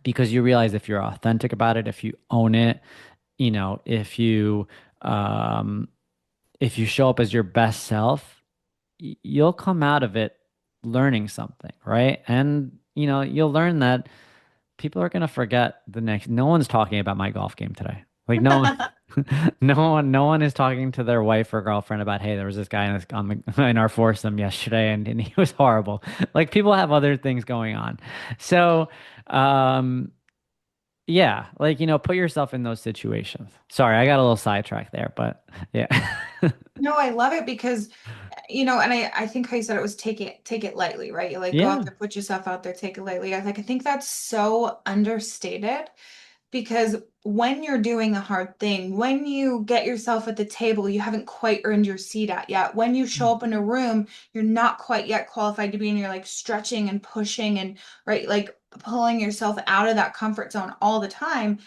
S4: because you realize if you're authentic about it, if you own it, you know, um, if you show up as your best self, you'll come out of it learning something, right? And you'll learn that people are gonna forget the next. No one's talking about my golf game today. Like no one, no one is talking to their wife or girlfriend about, hey, there was this guy in our foursome yesterday, and he was horrible. Like people have other things going on. So, um, yeah, like put yourself in those situations. Sorry, I got a little sidetracked there, but yeah.
S3: No, I love it because, and I think how you said it was take it lightly, right? You like go out
S4: Yeah.
S3: there, put yourself out there, take it lightly. I think that's so understated because when you're doing a hard thing, when you get yourself at the table you haven't quite earned your seat at yet, when you show up in a room, you're not quite yet qualified to be in, you're like stretching and pushing and right, like pulling yourself out of that comfort zone all the time,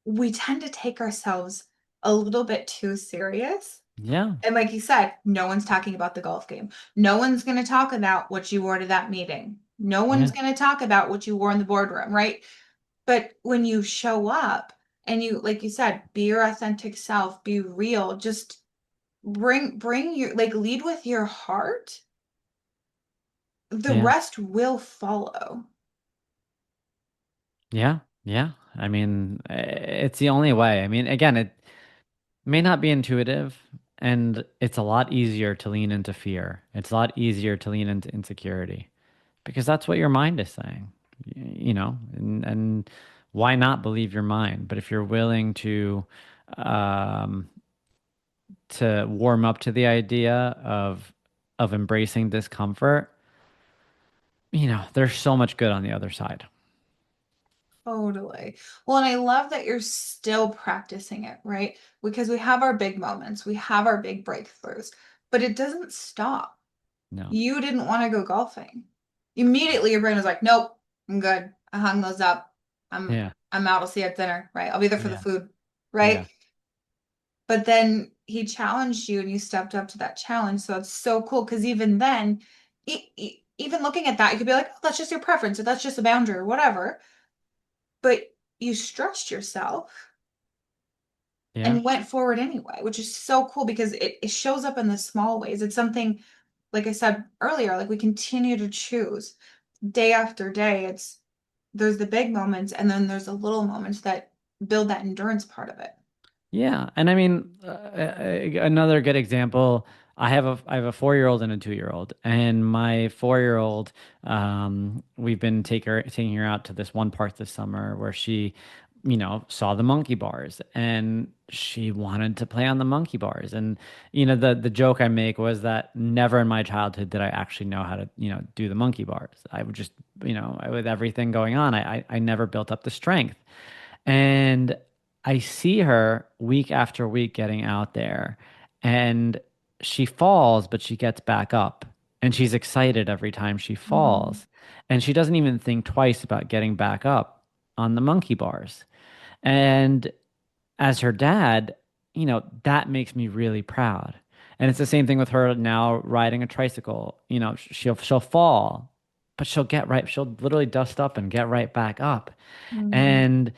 S3: we tend to take ourselves a little bit too serious.
S4: Yeah.
S3: And like you said, no one's talking about the golf game. No one's going to talk about what you wore to that meeting. No one's
S4: Yeah.
S3: going to talk about what you wore in the boardroom, right? But when you show up and you, like you said, be your authentic self, be real, just bring your, like, lead with your heart, the
S4: Yeah.
S3: rest will follow.
S4: Yeah. Yeah. I mean, it's the only way. I mean, again, it may not be intuitive, and it's a lot easier to lean into fear. It's a lot easier to lean into insecurity because that's what your mind is saying, and why not believe your mind? But if you're willing um, to warm up to the idea of embracing discomfort, there's so much good on the other side.
S3: Totally. Well, and I love that you're still practicing it, right? Because we have our big moments, we have our big breakthroughs, but it doesn't stop.
S4: No.
S3: You didn't want to go golfing. Immediately your brain was like, nope, I'm good. I hung those up. I'm
S4: Yeah.
S3: I'm out. I'll see you at dinner, right? I'll be there for the
S4: Yeah.
S3: food,
S4: Yeah.
S3: right? But then he challenged you and you stepped up to that challenge. So it's so cool because even then, even looking at that, you could be like, oh, that's just your preference or that's just a boundary or whatever. But you stretched yourself
S4: Yeah.
S3: and went forward anyway, which is so cool because it shows up in the small ways. It's something, like I said earlier, like we continue to choose day after day. There's the big moments and then there's the little moments that build that endurance part of it.
S4: Yeah, and I mean, another good example. I have a 4-year-old and a 2-year-old, and my 4-year-old, we've been taking her out to this one park this summer where she saw the monkey bars and she wanted to play on the monkey bars. And, the joke I make was that never in my childhood did I actually know how to, do the monkey bars. I would just, with everything going on, I never built up the strength. And I see her week after week getting out there and she falls, but she gets back up and she's excited every time she
S3: Mhm.
S4: falls. And she doesn't even think twice about getting back up on the monkey bars. And as her dad, that makes me really proud. And it's the same thing with her now riding a tricycle. She'll fall, but she'll get right. She'll literally dust up and get right back up.
S3: Mhm.
S4: And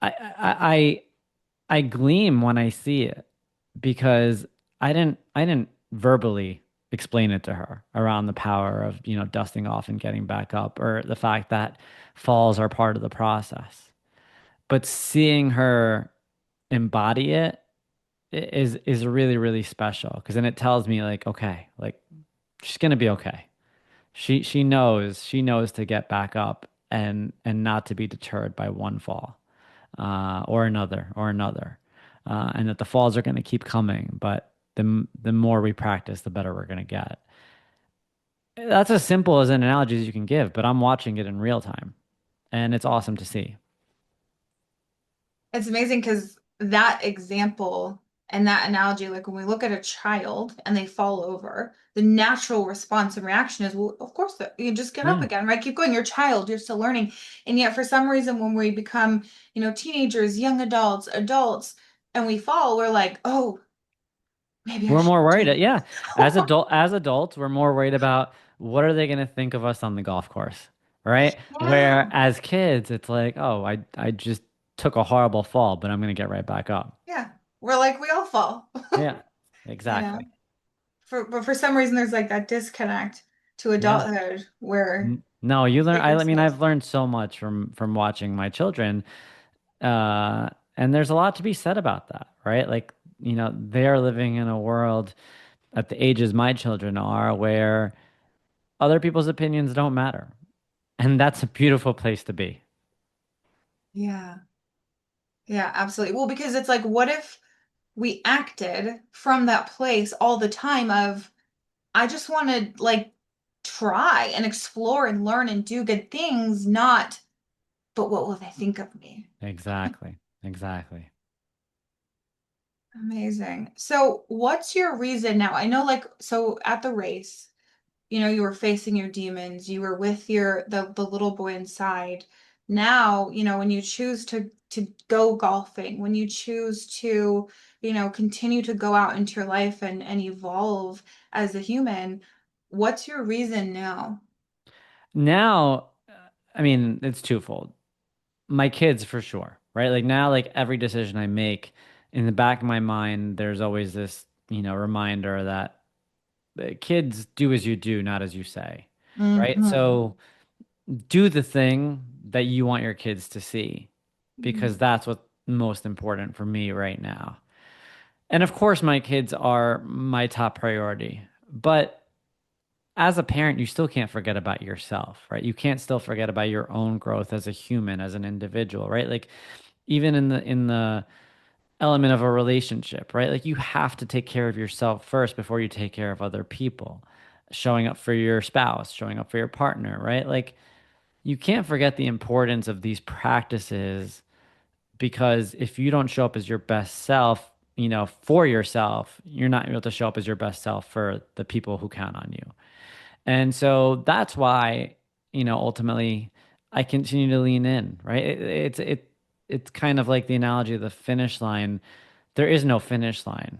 S4: I I gleam when I see it because I didn't verbally explain it to her around the power of, dusting off and getting back up or the fact that falls are part of the process. But seeing her embody it is really, really special because then it tells me like, okay, like she's gonna be okay. She knows to get back up and not to be deterred by one fall or another or another, and that the falls are going to keep coming. But the more we practice, the better we're going to get. That's as simple as an analogy as you can give, but I'm watching it in real time, and it's awesome to see.
S3: It's amazing because that example and that analogy, like when we look at a child and they fall over, the natural response and reaction is, well, of course, you just get up
S4: Yeah,
S3: again, right? Keep going. You're a child, you're still learning. And yet, for some reason, when we become, teenagers, young adults, and we fall, we're like, oh, maybe I
S4: we're more
S3: shouldn't
S4: worried.
S3: do this.
S4: Yeah, as adults, we're more worried about what are they going to think of us on the golf course, right? Where
S3: Yeah.
S4: as kids, it's like, oh, I just took a horrible fall, but I'm going to get right back up.
S3: Yeah. We're like, we all fall.
S4: Yeah,
S3: Yeah.
S4: exactly.
S3: But for some reason, there's like that disconnect to
S4: Yeah.
S3: adulthood where
S4: No, you
S3: you
S4: learn.
S3: get
S4: I mean,
S3: yourself.
S4: I've learned so much from watching my children, and there's a lot to be said about that, right? Like, they're living in a world at the ages my children are, where other people's opinions don't matter, and that's a beautiful place to be.
S3: Yeah. Yeah, absolutely. Well, because it's like, what if we acted from that place all the time of, I just want to like try and explore and learn and do good things, not, but what will they think of me?
S4: Exactly. Exactly.
S3: Amazing. So, what's your reason now? I know, like, so at the race, you were facing your demons, you were with the little boy inside. Now, when you choose to go golfing, when you choose to, continue to go out into your life and evolve as a human, what's your reason now?
S4: Now, I mean, it's twofold. My kids for sure, right? Like now, like every decision I make in the back of my mind, there's always this, reminder that kids do as you do, not as you say, right?
S3: Hmm.
S4: So do the thing that you want your kids to see because that's what's most important for me right now. And of course, my kids are my top priority. But as a parent, you still can't forget about yourself, right? You can't still forget about your own growth as a human, as an individual, right? Like even in the element of a relationship, right? Like you have to take care of yourself first before you take care of other people. Showing up for your spouse, showing up for your partner, right? Like you can't forget the importance of these practices because if you don't show up as your best self, for yourself, you're not able to show up as your best self for the people who count on you. And so that's why, ultimately I continue to lean in, right? It's kind of like the analogy of the finish line. There is no finish line.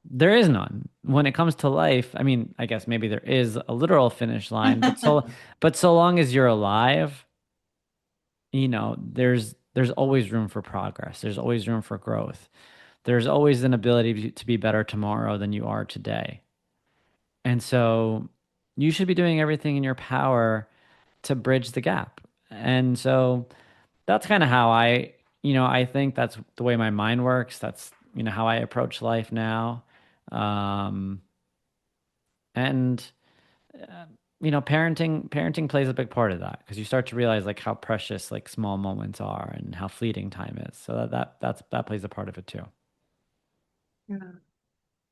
S4: There is none. When it comes to life, I mean, I guess maybe there is a literal finish line, but so long as you're alive, there's always room for progress. There's always room for growth. There's always an ability to be better tomorrow than you are today. And so you should be doing everything in your power to bridge the gap. And so that's kind of how I think that's the way my mind works. That's, how I approach life now. Um, and parenting plays a big part of that because you start to realize like how precious like small moments are and how fleeting time is. So that plays a part of it too.
S3: Yeah.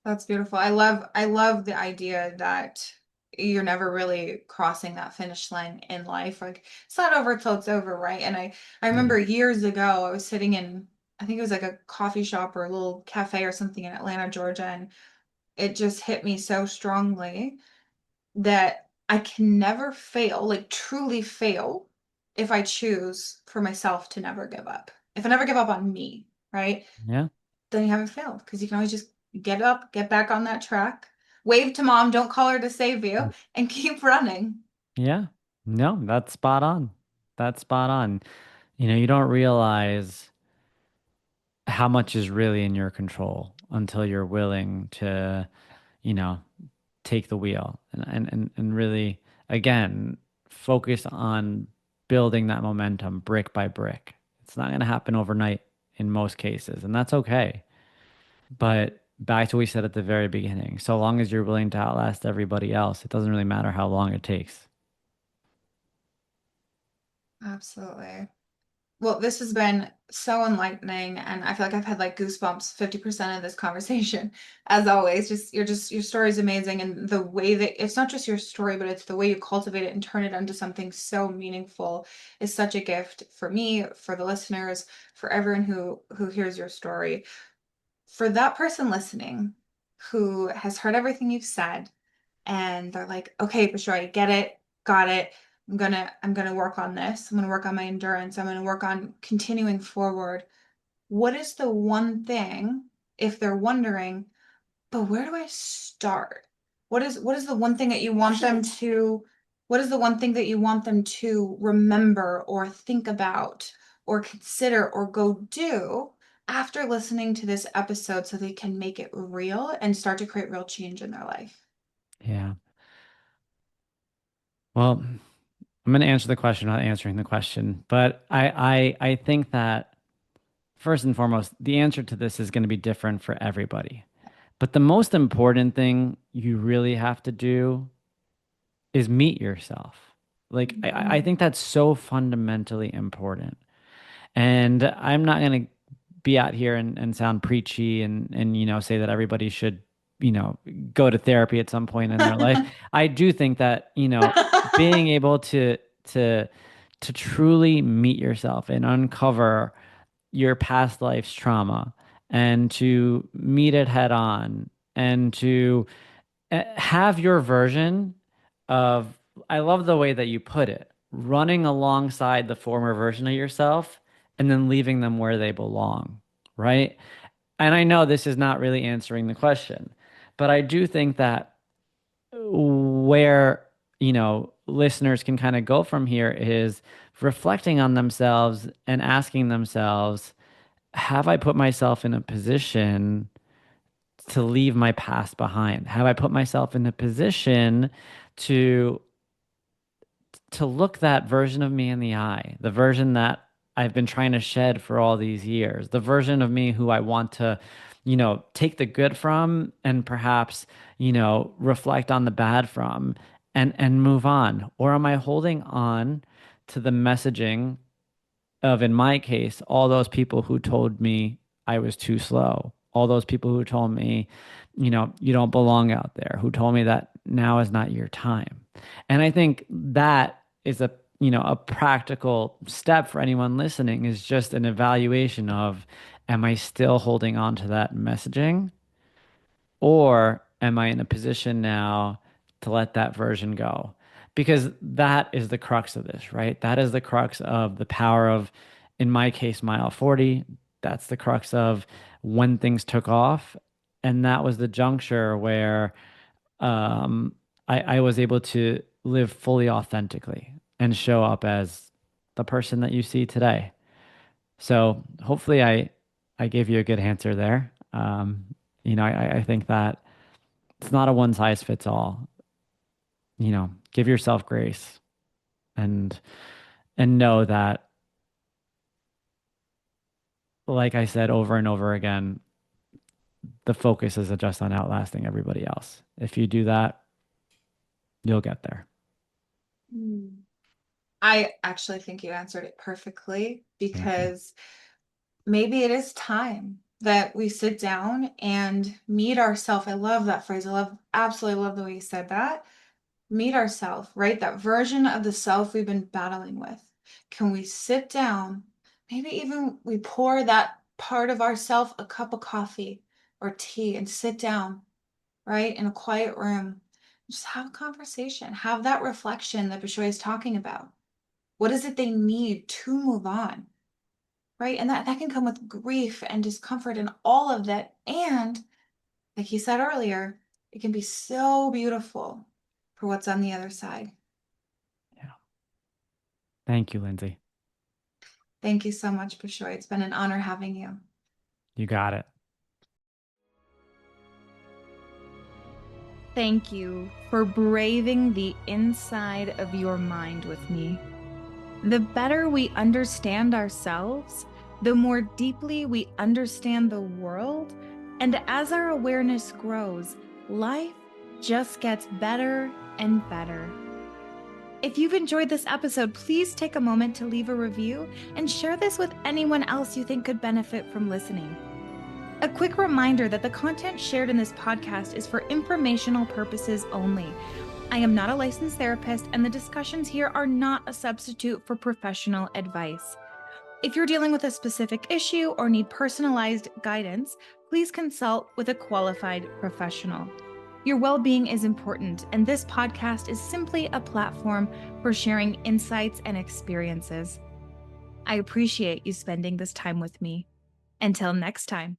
S3: That's beautiful. I love the idea that you're never really crossing that finish line in life. Like it's not over till it's over, right? And I
S4: Yeah.
S3: remember years ago I was sitting in, I think it was like a coffee shop or a little cafe or something in Atlanta, Georgia, and it just hit me so strongly that I can never fail, like truly fail, if I choose for myself to never give up. If I never give up on me, right?
S4: Yeah.
S3: Then you haven't failed because you can always just get up, get back on that track, wave to mom, don't call her to save you, and keep running.
S4: Yeah. No, that's spot on. That's spot on. You don't realize how much is really in your control until you're willing to, you know, take the wheel and really, again, focus on building that momentum brick by brick. It's not going to happen overnight in most cases, and that's okay. But back to what we said at the very beginning, so long as you're willing to outlast everybody else, it doesn't really matter how long it takes.
S3: Absolutely. Well, this has been so enlightening, and I feel like I've had like goosebumps 50% of this conversation. As always, just your story is amazing, and the way that it's not just your story, but it's the way you cultivate it and turn it into something so meaningful is such a gift for me, for the listeners, for everyone who hears your story. For that person listening who has heard everything you've said and they're like, okay, for sure, I get it, got it. I'm gonna work on this. I'm gonna work on my endurance. I'm gonna work on continuing forward. What is the one thing, if they're wondering, but where do I start? What is the one thing that you want them to, what is the one thing that you want them to remember or think about or consider or go do after listening to this episode so they can make it real and start to create real change in their life?
S4: Yeah. Well, I'm going to answer the question, not answering the question, but I think that first and foremost, the answer to this is going to be different for everybody. But the most important thing you really have to do is meet yourself. Like, I
S3: Mhm.
S4: think that's so fundamentally important. And I'm not going to be out here and sound preachy and, say that everybody should, go to therapy at some point in their life. I do think that, being able to, to truly meet yourself and uncover your past life's trauma and to meet it head on and to have your version of, I love the way that you put it, running alongside the former version of yourself and then leaving them where they belong, right? And I know this is not really answering the question, but I do think that where, listeners can kind of go from here is reflecting on themselves and asking themselves, have I put myself in a position to leave my past behind? Have I put myself in a position to look that version of me in the eye, the version that I've been trying to shed for all these years, the version of me who I want to, take the good from and perhaps, reflect on the bad from and move on? Or am I holding on to the messaging of, in my case, all those people who told me I was too slow, all those people who told me, you don't belong out there, who told me that now is not your time. And I think that is a practical step for anyone listening is just an evaluation of, am I still holding on to that messaging? Or am I in a position now to let that version go? Because that is the crux of this, right? That is the crux of the power of, in my case, mile 40. That's the crux of when things took off. And that was the juncture where I was able to live fully authentically and show up as the person that you see today. So hopefully I gave you a good answer there. I think that it's not a one size fits all. Give yourself grace and know that, like I said over and over again, the focus is just on outlasting everybody else. If you do that, you'll get there.
S3: I actually think you answered it perfectly,
S4: Thank you.
S3: because maybe it is time that we sit down and meet ourselves. I love that phrase. Absolutely love the way you said that. Meet ourselves, right? That version of the self we've been battling with. Can we sit down? Maybe even we pour that part of ourself a cup of coffee or tea and sit down, right, in a quiet room. Just have a conversation. Have that reflection that Bishoy is talking about. What is it they need to move on? Right? And that can come with grief and discomfort and all of that. And like he said earlier, it can be so beautiful for what's on the other side.
S4: Yeah. Thank you, Lindsay.
S3: Thank you so much, Bishoy. It's been an honor having you.
S4: You got it.
S1: Thank you for braving the inside of your mind with me. The better we understand ourselves, the more deeply we understand the world, and as our awareness grows, life just gets better and better. If you've enjoyed this episode, please take a moment to leave a review and share this with anyone else you think could benefit from listening. A quick reminder that the content shared in this podcast is for informational purposes only. I am not a licensed therapist, and the discussions here are not a substitute for professional advice. If you're dealing with a specific issue or need personalized guidance, please consult with a qualified professional. Your well-being is important, and this podcast is simply a platform for sharing insights and experiences. I appreciate you spending this time with me. Until next time.